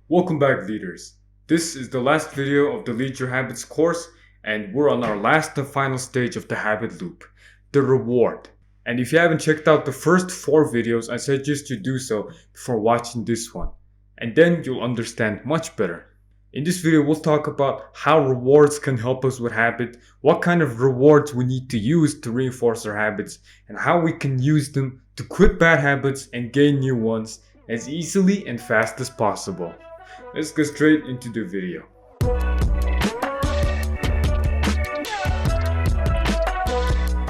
Welcome back, leaders. This is the last video of the Lead Your Habits course, and we're on our last and final stage of the habit loop, the reward. And if you haven't checked out the first 4 videos, I suggest you do so before watching this one, and then you'll understand much better. In this video, we'll talk about how rewards can help us with habit, what kind of rewards we need to use to reinforce our habits, and how we can use them to quit bad habits and gain new ones as easily and fast as possible. Let's get straight into the video.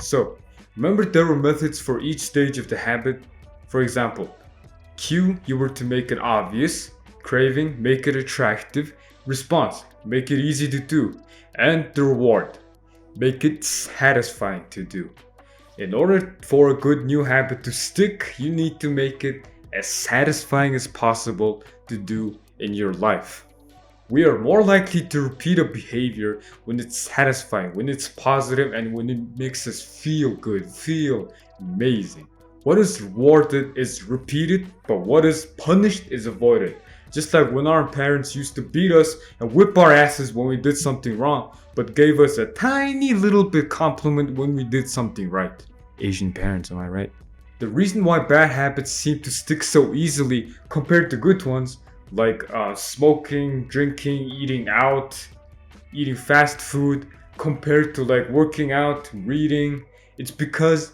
So, remember there were methods for each stage of the habit. For example, cue, you were to make it obvious, craving, make it attractive, response, make it easy to do, and the reward, make it satisfying to do. In order for a good new habit to stick, you need to make it as satisfying as possible to do in your life. We are more likely to repeat a behavior when it's satisfying, when it's positive, and when it makes us feel good, feel amazing. What is rewarded is repeated, but what is punished is avoided. Just like when our parents used to beat us and whip our asses when we did something wrong, but gave us a tiny little bit compliment when we did something right. Asian parents, am I right? The reason why bad habits seem to stick so easily compared to good ones, like smoking, drinking, eating out, eating fast food, compared to like working out, reading, it's because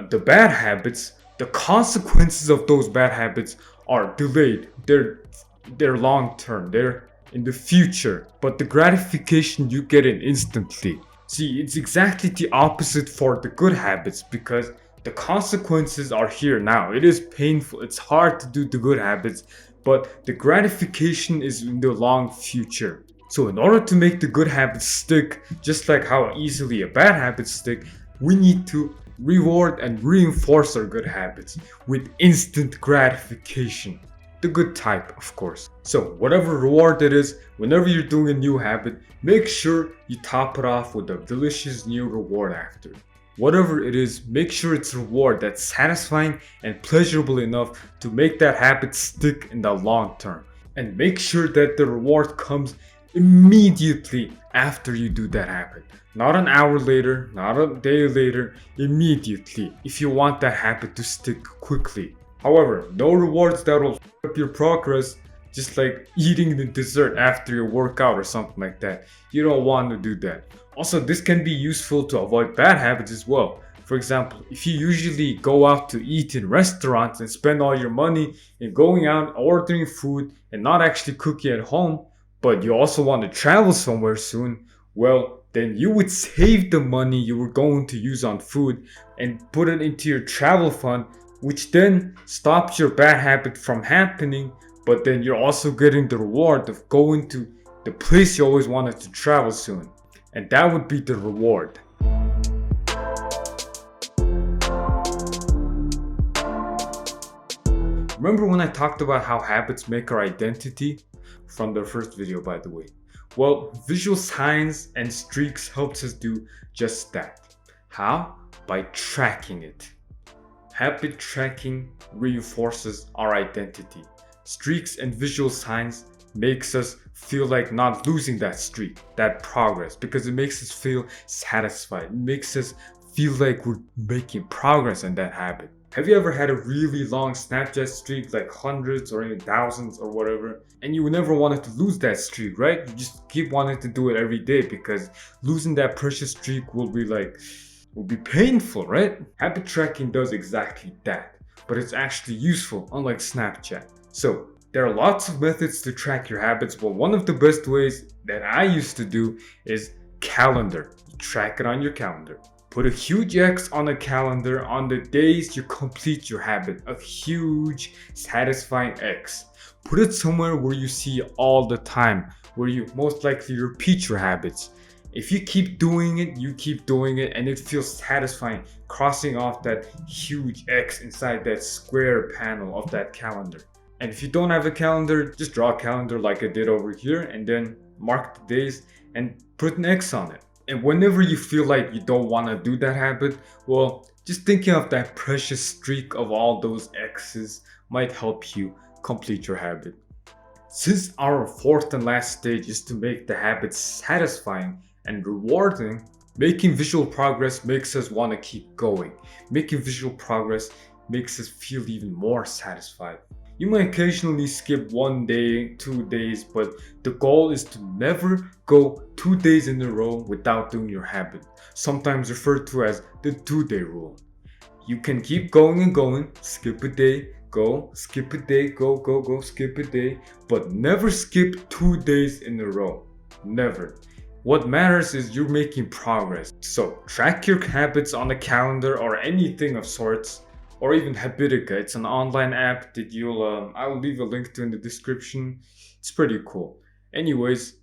the bad habits, the consequences of those bad habits are delayed. They're long term. They're in the future, but the gratification you get it instantly. See, it's exactly the opposite for the good habits because the consequences are here now. It is painful. It's hard to do the good habits, but the gratification is in the long future. So in order to make the good habits stick, just like how easily a bad habit stick, we need to reward and reinforce our good habits with instant gratification. The good type, of course. So whatever reward it is, whenever you're doing a new habit, make sure you top it off with a delicious new reward after. Whatever it is, make sure it's a reward that's satisfying and pleasurable enough to make that habit stick in the long term. And make sure that the reward comes immediately after you do that habit. Not an hour later, not a day later, immediately if you want that habit to stick quickly. However, no rewards that will up your progress, just like eating the dessert after your workout or something like that. You don't want to do that. Also, this can be useful to avoid bad habits as well. For example, if you usually go out to eat in restaurants and spend all your money in going out, ordering food, and not actually cooking at home, but you also want to travel somewhere soon, well, then you would save the money you were going to use on food and put it into your travel fund, which then stops your bad habit from happening, but then you're also getting the reward of going to the place you always wanted to travel soon. And that would be the reward. Remember when I talked about how habits make our identity? From the first video, by the way. Well, visual signs and streaks helps us do just that. How? By tracking it. Habit tracking reinforces our identity. Streaks and visual signs makes us feel like not losing that streak, that progress, because it makes us feel satisfied. It makes us feel like we're making progress in that habit. Have you ever had a really long Snapchat streak, like hundreds or even thousands or whatever, and you never wanted to lose that streak, right? You just keep wanting to do it every day because losing that precious streak will be painful, right? Habit tracking does exactly that, but it's actually useful, unlike Snapchat. So there are lots of methods to track your habits, but one of the best ways that I used to do is calendar. You track it on your calendar. Put a huge X on a calendar on the days you complete your habit. A huge, satisfying X. Put it somewhere where you see it all the time, where you most likely repeat your habits. If you keep doing it, you keep doing it, and it feels satisfying crossing off that huge X inside that square panel of that calendar. And if you don't have a calendar, just draw a calendar like I did over here and then mark the days and put an X on it. And whenever you feel like you don't want to do that habit, well, just thinking of that precious streak of all those X's might help you complete your habit. Since our fourth and last stage is to make the habit satisfying and rewarding, making visual progress makes us want to keep going. Making visual progress makes us feel even more satisfied. You might occasionally skip 1 day, 2 days, but the goal is to never go 2 days in a row without doing your habit, sometimes referred to as the 2 day rule. You can keep going and going, skip a day, go, skip a day, go, go, go, skip a day, but never skip 2 days in a row. Never. What matters is you're making progress. So track your habits on a calendar or anything of sorts, or even Habitica. It's an online app that I'll leave a link to in the description. It's pretty cool. Anyways,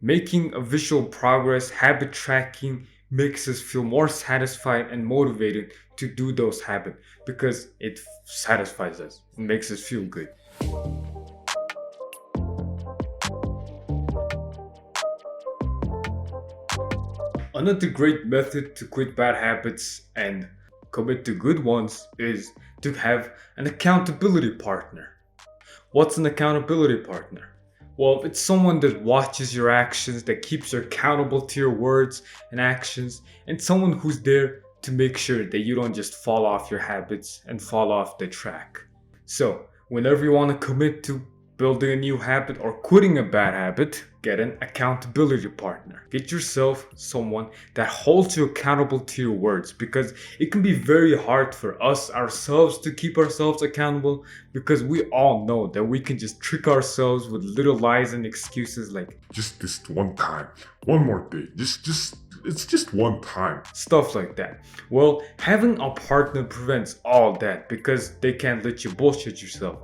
making a visual progress, habit tracking makes us feel more satisfied and motivated to do those habits because it satisfies us. It makes us feel good. Another great method to quit bad habits and commit to good ones is to have an accountability partner. What's an accountability partner? Well, it's someone that watches your actions, that keeps you accountable to your words and actions, and someone who's there to make sure that you don't just fall off your habits and fall off the track. So, whenever you want to commit to building a new habit or quitting a bad habit, get an accountability partner. Get yourself someone that holds you accountable to your words, because it can be very hard for us ourselves to keep ourselves accountable, because we all know that we can just trick ourselves with little lies and excuses like Just this one time. One more day. It's just one time. stuff like that. Well, having a partner prevents all that because they can't let you bullshit yourself.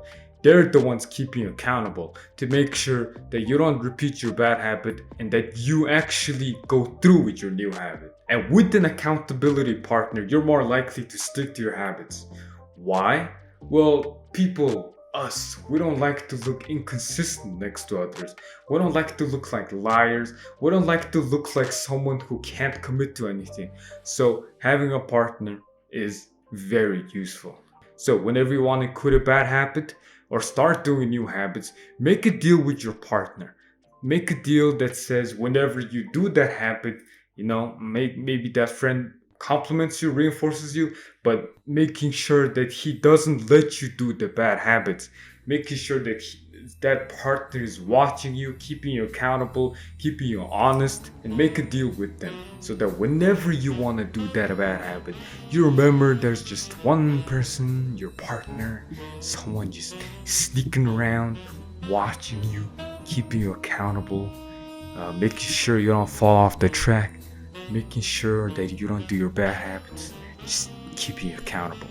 They're the ones keeping you accountable to make sure that you don't repeat your bad habit and that you actually go through with your new habit. And with an accountability partner, you're more likely to stick to your habits. Why? Well, we don't like to look inconsistent next to others. We don't like to look like liars. We don't like to look like someone who can't commit to anything. So having a partner is very useful. So whenever you want to quit a bad habit or start doing new habits, make a deal with your partner. Make a deal that says whenever you do that habit, maybe that friend compliments you, reinforces you, but making sure that he doesn't let you do the bad habits. Making sure that that partner is watching you, keeping you accountable, keeping you honest, and make a deal with them so that whenever you want to do that bad habit, you remember there's just one person, your partner, someone just sneaking around, watching you, keeping you accountable, making sure you don't fall off the track, making sure that you don't do your bad habits, just keeping you accountable.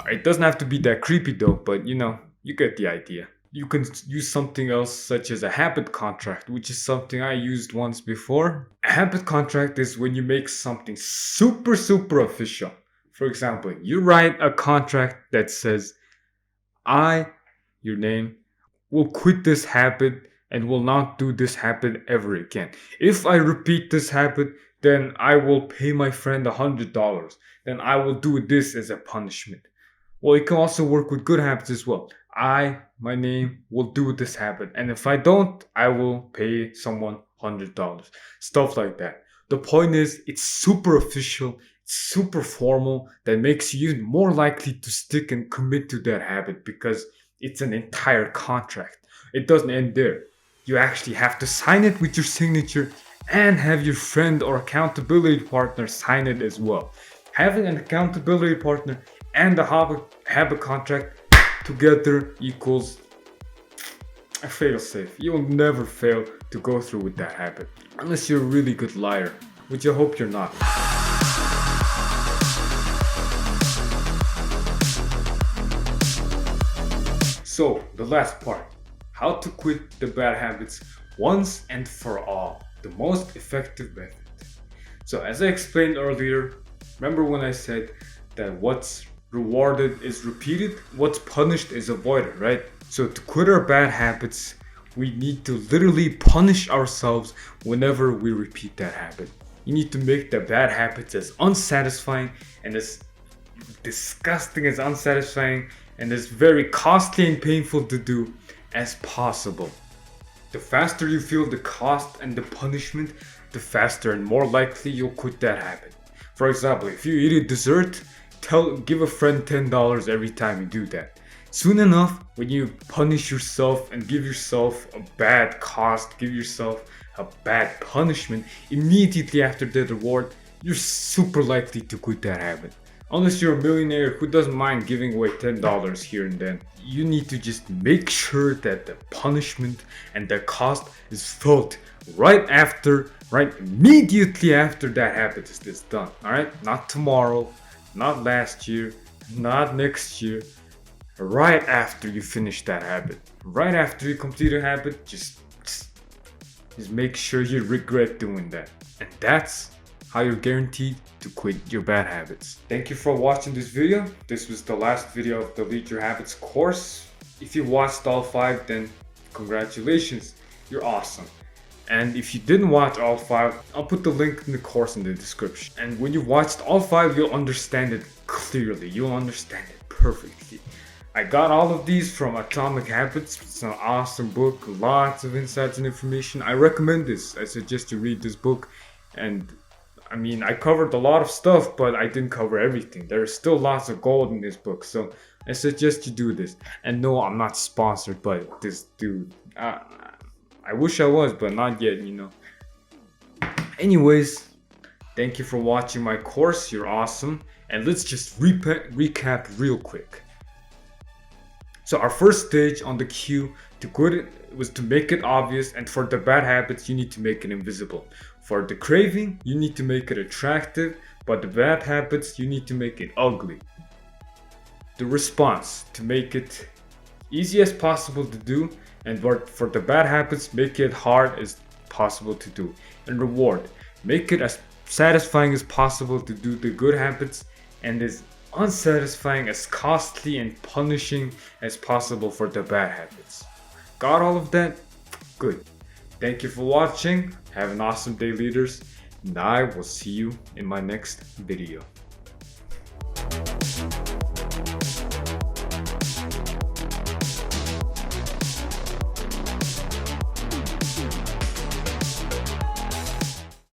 It doesn't have to be that creepy though, but you get the idea. You can use something else such as a habit contract, which is something I used once before. A habit contract is when you make something super, super official. For example, you write a contract that says, I, your name, will quit this habit and will not do this habit ever again. If I repeat this habit, then I will pay my friend $100. Then I will do this as a punishment. Well, it can also work with good habits as well. My name, will do this habit, and if I don't, I will pay someone $100. Stuff like that. The point is, it's super official, it's super formal, that makes you even more likely to stick and commit to that habit because it's an entire contract. It doesn't end there. You actually have to sign it with your signature and have your friend or accountability partner sign it as well. Having an accountability partner and a habit contract together equals a fail safe. You'll never fail to go through with that habit. Unless you're a really good liar, which I hope you're not. So, the last part. How to quit the bad habits once and for all. The most effective method. So, as I explained earlier, remember when I said that what's rewarded is repeated, what's punished is avoided, right? So to quit our bad habits, we need to literally punish ourselves whenever we repeat that habit. You need to make the bad habits as unsatisfying and as disgusting as unsatisfying and as very costly and painful to do as possible. The faster you feel the cost and the punishment, the faster and more likely you'll quit that habit. For example, if you eat a dessert, give a friend $10 every time you do that. Soon enough, when you punish yourself and give yourself a bad cost, give yourself a bad punishment, immediately after the reward, you're super likely to quit that habit. Unless you're a millionaire who doesn't mind giving away $10 here and then. You need to just make sure that the punishment and the cost is felt right immediately after that habit is done. Alright? Not tomorrow, not last year, not next year. Right after you finish that habit. Right after you complete a habit, just make sure you regret doing that. And that's how you're guaranteed to quit your bad habits. Thank you for watching this video. This was the last video of the Delete Your Habits course. If you watched all 5, then congratulations, you're awesome. And if you didn't watch all 5, I'll put the link in the course in the description. And when you watched all 5, you'll understand it clearly. You'll understand it perfectly. I got all of these from Atomic Habits. It's an awesome book, lots of insights and information. I recommend this. I suggest you read this book. And I mean, I covered a lot of stuff, but I didn't cover everything. There's still lots of gold in this book, so I suggest you do this. And no, I'm not sponsored by this dude. I wish I was, but not yet, you know. Anyways, thank you for watching my course. You're awesome. And let's just recap real quick. So our first stage on the queue to quit it was to make it obvious, and for the bad habits you need to make it invisible. For the craving you need to make it attractive, but the bad habits you need to make it ugly. The response, to make it easy as possible to do, and for the bad habits make it hard as possible to do. And reward, make it as satisfying as possible to do the good habits and as unsatisfying, as costly and punishing as possible for the bad habits. Got all of that? Good. Thank you for watching. Have an awesome day, leaders, and I will see you in my next video.